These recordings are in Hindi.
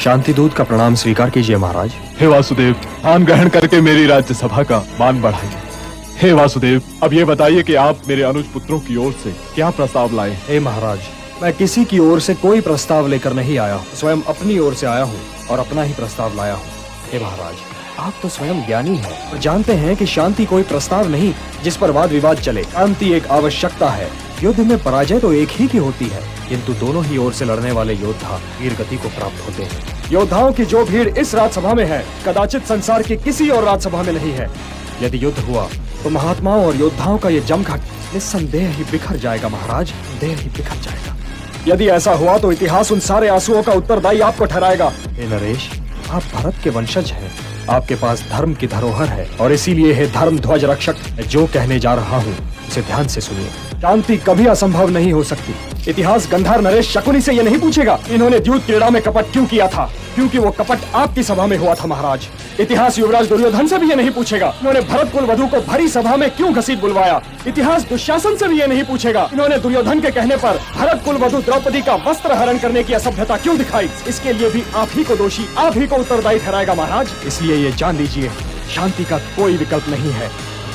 शांति दूत का प्रणाम स्वीकार कीजिए महाराज। हे वासुदेव, मान ग्रहण करके मेरी राज्यसभा का मान बढ़ाइए। हे वासुदेव, अब ये बताइए कि आप मेरे अनुज पुत्रों की ओर से क्या प्रस्ताव लाए हैं? हे महाराज, मैं किसी की ओर से कोई प्रस्ताव लेकर नहीं आया हूँ, स्वयं अपनी ओर से आया हूँ और अपना ही प्रस्ताव लाया हूँ। हे महाराज, आप तो स्वयं ज्ञानी हैं और जानते हैं कि शांति कोई प्रस्ताव नहीं जिस पर वाद विवाद चले। शांति एक आवश्यकता है। युद्ध में पराजय तो एक ही की होती है, किंतु दोनों ही ओर से लड़ने वाले योद्धा वीर गति को प्राप्त होते हैं। योद्धाओं की जो भीड़ इस राजसभा में है, कदाचित संसार की किसी और राजसभा में नहीं है। यदि युद्ध हुआ तो महात्माओं और योद्धाओं का ये जमघट निस्संदेह ही बिखर जाएगा महाराज, देह ही बिखर जाएगा। यदि ऐसा हुआ तो इतिहास उन सारे आंसुओं का उत्तरदायी आपको ठहराएगा। हे नरेश, आप भरत के वंशज हैं, आपके पास धर्म की धरोहर है और इसीलिए हे धर्म ध्वज रक्षक, जो कहने जा रहा हूँ उसे ध्यान से सुनिए। शांति कभी असंभव नहीं हो सकती। इतिहास गंधार नरेश शकुनी से ये नहीं पूछेगा इन्होंने द्यूत क्रीड़ा में कपट क्यों किया था, क्योंकि वो कपट आपकी सभा में हुआ था महाराज। इतिहास युवराज दुर्योधन से भी ये नहीं पूछेगा इन्होंने भरत कुल वधु को भरी सभा में क्यों घसीट बुलवाया। इतिहास दुशासन से भी ये नहीं पूछेगा इन्होंने दुर्योधन के कहने पर भरत कुल वधु द्रौपदी का वस्त्र हरण करने की असभ्यता क्यों दिखाई। इसके लिए भी आप ही को दोषी, आप ही को उत्तरदायी ठहराएगा महाराज। इसलिए ये जान लीजिए, शांति का कोई विकल्प नहीं है।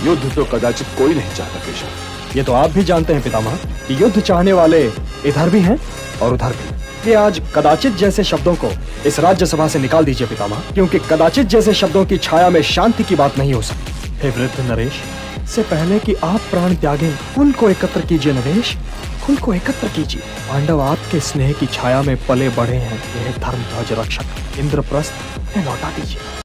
युद्ध तो कदाचित कोई नहीं चाहता केशव। ये तो आप भी जानते हैं पितामह कि युद्ध चाहने वाले इधर भी हैं और उधर भी। कि आज कदाचित जैसे शब्दों को इस राज्यसभा से निकाल दीजिए पितामह, क्योंकि कदाचित जैसे शब्दों की छाया में शांति की बात नहीं हो सकती। हे वृद्ध नरेश, इससे पहले कि आप प्राण त्यागें, कुल को एकत्र कीजिए नरेश, कुल को एकत्र कीजिए। पांडव आपके स्नेह की छाया में पले बढ़े हैं। यह धर्म ध्वज रक्षक इंद्रप्रस्थ लौटा दीजिए।